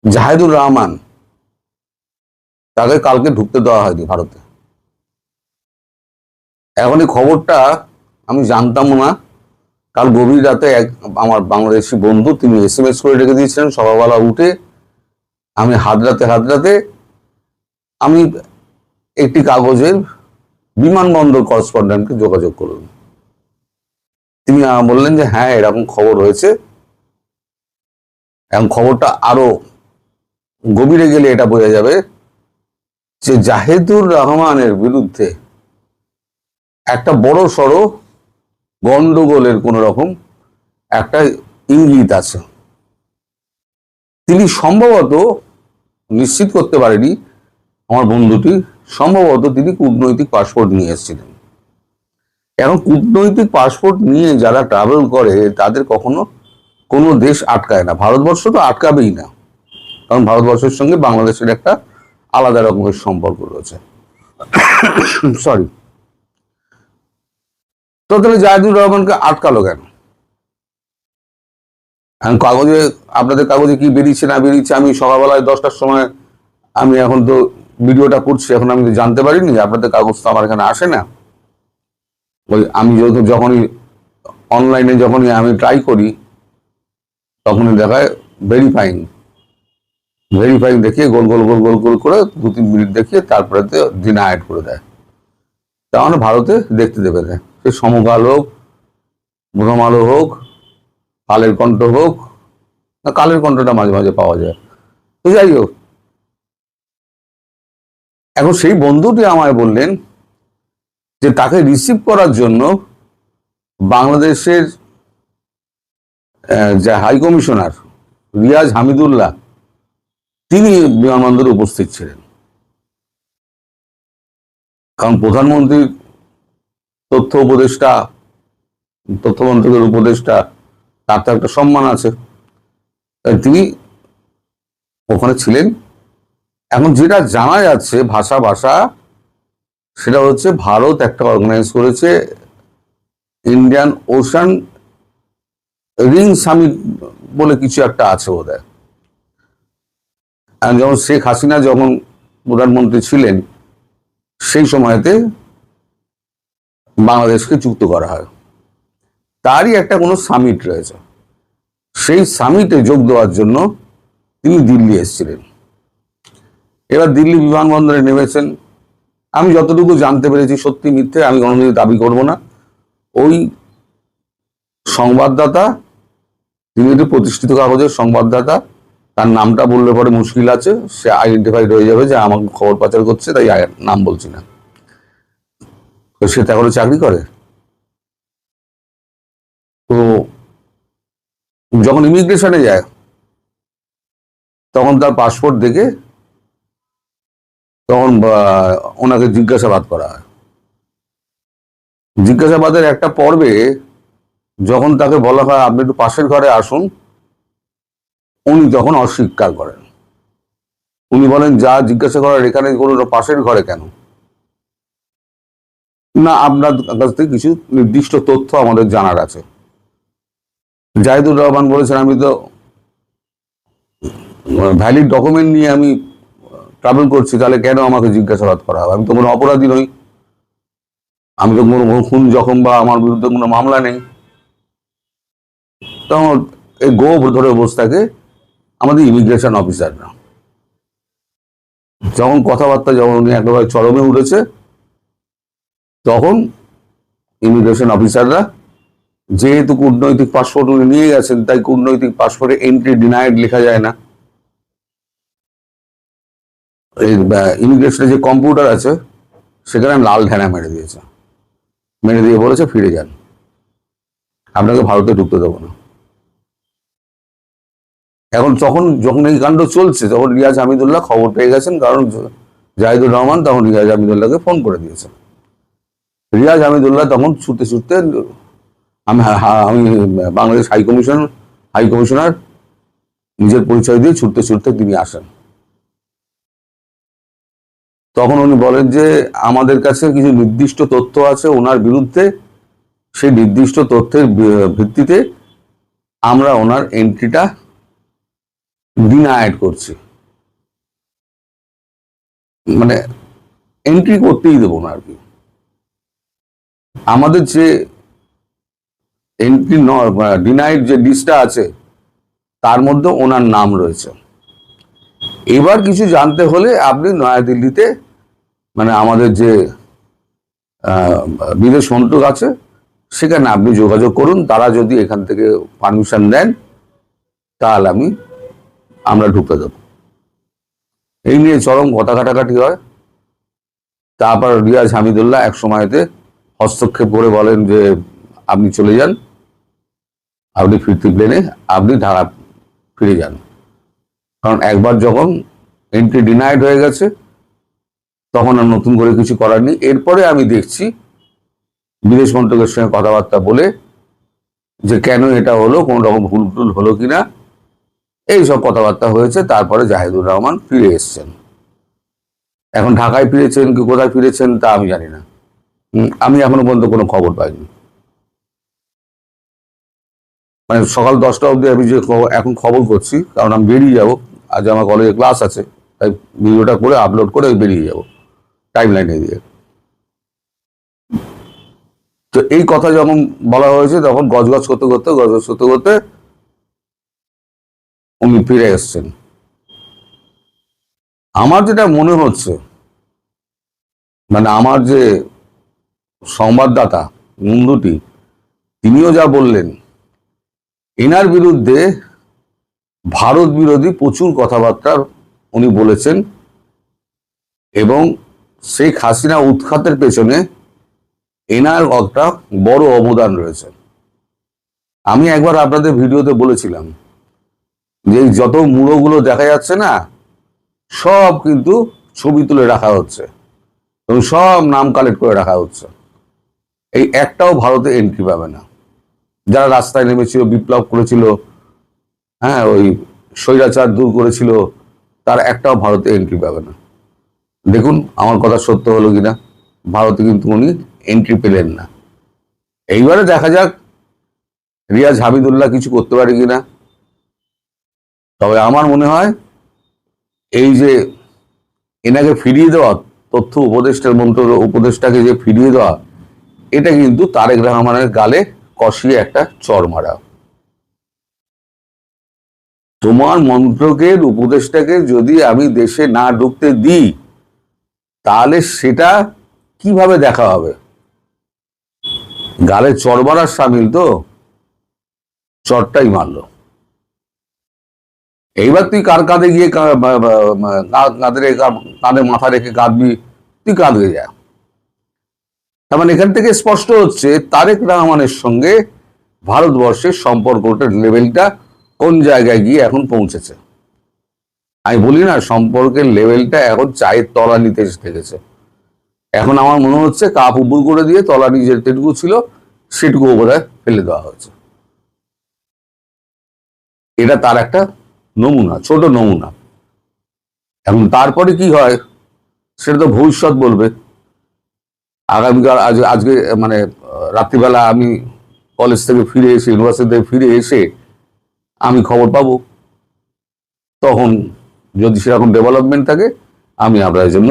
জাহেদুর রহমান তাকে কালকে ঢুকতে দেওয়া হয়নি ভারতে। এখন এই খবরটা আমি জানতাম না। কাল গভীর রাতে এক আমার বাংলাদেশি বন্ধু তিনি SMS করে রেখে দিয়েছিলেন। সকালবেলা উঠে আমি হাতরাতে আমি একটি কাগজের বিমানবন্দর করেসপন্ডেন্টকে যোগাযোগ করলাম। তিনি বললেন যে হ্যাঁ এরকম খবর হয়েছে। এবং খবরটা আরো গভীরে গেলে এটা বোঝা যাবে যে জাহেদুর রহমানের বিরুদ্ধে একটা বড় সড়ো গন্ডগোলের কোন রকম একটা ইঙ্গিত আছে। তিনি সম্ভবত, নিশ্চিত করতে পারেনি আমার বন্ধুটি, সম্ভবত তিনি কূটনৈতিক পাসপোর্ট নিয়ে এসেছিলেন। এখন কূটনৈতিক পাসপোর্ট নিয়ে যারা ট্রাভেল করে তাদের কখনো কোনো দেশ আটকায় না। ভারতবর্ষ তো আটকাবেই না, কারণ ভারতবর্ষের সঙ্গে বাংলাদেশের একটা আলাদা রকমের সম্পর্ক রয়েছে। সরি। তো তাহলে জাহেদুর রহমানকে আটকালো কেন? কাগজে, আপনাদের কাগজে কি বেরিয়েছে না বেরিয়েছে আমি সকালবেলায় 10টার সময়, আমি এখন তো ভিডিওটা করছি, এখন আমি তো জানতে পারিনি। আপনাদের কাগজ তো আমার এখানে আসে না। ওই আমি যখনই অনলাইনে যখনই আমি ট্রাই করি তখনই দেখায় ভেরিফাইং দেখিয়ে গোল গোল গোল গোল গোল করে 2-3 মিনিট দেখিয়ে তারপরে ডিনায়েড করে দেয়। তার মানে ভারতে দেখতে দেবে না। সে সমকাল হোক, প্রথম আলো হোক, কালের কণ্ঠ হোক, না কালের কণ্ঠটা মাঝে মাঝে পাওয়া যায়। তো যাই হোক, এখন সেই বন্ধুটি আমায় বললেন যে তাকে রিসিভ করার জন্য বাংলাদেশের যে হাই কমিশনার রিয়াজ হামিদুল্লাহ তিনি বিমানবন্দরে উপস্থিত ছিলেন। কারণ প্রধানমন্ত্রীর তথ্যমন্ত্রকের উপদেষ্টা, তার তো একটা সম্মান আছে, তিনি ওখানে ছিলেন। এখন যেটা জানা যাচ্ছে ভাষা সেটা হচ্ছে ভারত একটা অর্গানাইজ করেছে ইন্ডিয়ান ওশান রিং সামিট বলে কিছু একটা আছে বোধহয়। যেমন শেখ হাসিনা যখন প্রধানমন্ত্রী ছিলেন সেই সময়তে বাংলাদেশকে যুক্ত করা হয়, তারই একটা কোনো সামিট রয়েছে। সেই সামিটে যোগ দেওয়ার জন্য তিনি দিল্লি এসেছিলেন। এবার দিল্লি বিমানবন্দরে নেমেছেন। আমি যতটুকু জানতে পেরেছি, সত্যি মিথ্যে আমি কোনোদিন দাবি করব না, ওই সংবাদদাতা, তিনি একটি প্রতিষ্ঠিত কাগজের সংবাদদাতা, তার নামটা বললে পরে মুশকিল আছে, সে আইডেন্টিফাইড হয়ে যাবে যে আমাকে খবর পাচার করছে, তাই নাম বলছি না। তো সে তাহলে চাকরি করে। তো যখন ইমিগ্রেশনে যায় তখন তার পাসপোর্ট দেখে তখন ওনাকে জিজ্ঞাসাবাদ করা হয়। জিজ্ঞাসাবাদের একটা পর্বে যখন তাকে বলা হয় আপনি একটু পাশের ঘরে আসুন, উনি তখন অস্বীকার করেন। উনি বলেন যা জিজ্ঞাসা করার এখানে করুন, পাশের ঘরে কেন? না, আপনার কাছ থেকে কিছু নির্দিষ্ট তথ্য আমাদের জানার আছে। জাহিদুর রহমান বলেছেন আমি তো ভ্যালিড ডকুমেন্ট নিয়ে আমি ট্রাভেল করছি, তাহলে কেন আমাকে জিজ্ঞাসাবাদ করা হবে? আমি তো কোনো অপরাধী নই, আমি তো কোনো খুন জখম বা আমার বিরুদ্ধে কোনো মামলা নেই। তখন এই গোপ ধরে বসে থাকে আমাদের ইমিগ্রেশন অফিসাররা। যখন কথাবার্তা যখন উনি একেবারে চরমে উঠেছে, তখন ইমিগ্রেশন অফিসাররা, যেহেতু কূটনৈতিক পাসপোর্ট উনি নিয়ে গেছেন, তাই কূটনৈতিক পাসপোর্টে এন্ট্রি ডিনাইড লেখা যায় না। ইমিগ্রেশনে যে কম্পিউটার আছে সেখানে লাল ঢেনা মেরে দিয়েছে, মেরে দিয়ে বলেছে ফিরে যান, আপনাকে ভারতে ঢুকতে দেবো না। এখন যখন এই কাণ্ড চলছে তখন রিয়াজ হামিদুল্লাহ খবর পেয়ে গেছেন, কারণ জাহিদুর রহমান তখন রিয়াজ হামিদুল্লাহকে ফোন করে দিয়েছেন। রিয়াজ হামিদুল্লাহ তখন ছুটতে আমি বাংলাদেশ হাই কমিশনার নিজের পরিচয় দিয়ে ছুটতে তিনি আসেন। তখন উনি বলেন যে আমাদের কাছে কিছু নির্দিষ্ট তথ্য আছে ওনার বিরুদ্ধে, সেই নির্দিষ্ট তথ্যের ভিত্তিতে আমরা ওনার এন্ট্রিটা ডিনায়েড করছি, মানে এন্ট্রি করতেই দেবো না আর কি। আমাদের যে এন্ট্রি ডিনাইড যে লিস্টটা আছে তার মধ্যে ওনার নাম রয়েছে। এবার কিছু জানতে হলে আপনি নয়াদিল্লিতে মানে আমাদের যে বিদেশ মন্ত্রক আছে সেখানে আপনি যোগাযোগ করুন। তারা যদি এখান থেকে পারমিশন দেন তাহলে আমরা ঢুকে দেব। এই নিয়ে চরম কথা কাটাকাটি হয়। তারপর রিয়াজ হামিদুল্লাহ এক সময়তে হস্তক্ষেপ করে বলেন যে আপনি চলে যান, আপনি ফিরতি প্লেনে আপনি ঢাকা ফিরে যান, কারণ একবার যখন এন্ট্রি ডিনাইড হয়ে গেছে তখন আর নতুন করে কিছু করার নেই। এরপরে আমি দেখছি বিদেশ মন্ত্রকের সঙ্গে কথাবার্তা বলে যে কেন এটা হলো, কোন রকম ভুল টুল হলো কিনা, এইসব কথাবার্তা হয়েছে। তারপরে জাহিদুর রহমান ফিরে এসছেন। এখন ঢাকায় ফিরেছেন কি কোথায় ফিরেছেন তা আমি জানি না, আমি এখনো পর্যন্ত কোনো খবর পাইনি। মানে সকাল 10টা অবধি আমি যে এখন খবর করছি, কারণ আমি বেরিয়ে যাব, আজ আমার কলেজে ক্লাস আছে, তাই ভিডিওটা করে আপলোড করে বেরিয়ে যাব টাইম লাইনে দিয়ে। তো এই কথা যখন বলা হয়েছে তখন গজগজ করতে করতে উনি ফিরে এসছেন। আমার যেটা মনে হচ্ছে, মানে আমার যে সংবাদদাতা বন্ধুটি তিনিও যা বললেন, এনার বিরুদ্ধে ভারত বিরোধী প্রচুর কথাবার্তা উনি বলেছেন এবং শেখ হাসিনা উৎখাতের পেছনে এনার একটা বড় অবদান রয়েছে। আমি একবার আপনাদের ভিডিওতে বলেছিলাম যে যত মুড়োগুলো দেখা যাচ্ছে না, সব কিন্তু ছবি তুলে রাখা হচ্ছে এবং সব নাম কালেক্ট করে রাখা হচ্ছে। এই একটাও ভারতে এন্ট্রি পাবে না। যারা রাস্তায় নেমেছিল, বিপ্লব করেছিল, হ্যাঁ, ওই স্বৈরাচার দূর করেছিল, তার একটাও ভারতে এন্ট্রি পাবে না। দেখুন আমার কথা সত্য হলো কিনা। ভারতে কিন্তু উনি এন্ট্রি পেলেন না। এইবারে দেখা যাক রিয়াজ হামিদুল্লাহ কিছু করতে পারে কিনা। তবে আমার মনে হয় এই যে এনাকে ফিরিয়ে দেওয়া, তথ্য উপদেষ্টার উপদেষ্টাকে যে ফিরিয়ে দেওয়া, এটা কিন্তু তারেক রহমানের গালে কষিয়ে একটা চড় মারা। তোমার মন্ত্রকের উপদেষ্টাকে যদি আমি দেশে না ঢুকতে দিই তাহলে সেটা কিভাবে দেখা হবে? গালে চড় মারার সামিল তো, চড়টাই মারলো। এইবার তুই কার কাঁধে গিয়ে কাঁধে মাথা রেখে কাঁদবি? তুই কাঁদবে যা। তার মানে এখান থেকে স্পষ্ট হচ্ছে তারেক রহমানের সঙ্গে ভারতবর্ষের সম্পর্কটার লেভেলটা কোন জায়গায় গিয়ে এখন পৌঁছেছে। আমি বলি না, সম্পর্কের লেভেলটা এখন চায়ের তলানিতে থেকেছে। এখন আমার মনে হচ্ছে কাপ উপর করে দিয়ে তলানি যেটুকু ছিল সেটুকু বোধহয় ফেলে দেওয়া হয়েছে। এটা তার একটা নমুনা, ছোট নমুনা। এখন তারপরে কি হয় সেটা তো ভবিষ্যৎ বলবে। আগামীকাল আজকে মানে রাত্রিবেলা আমি কলেজ থেকে ফিরে এসে, ইউনিভার্সিটি থেকে ফিরে এসে আমি খবর পাবো। তখন যদি সেরকম ডেভেলপমেন্ট থাকে আমি আপনার জন্য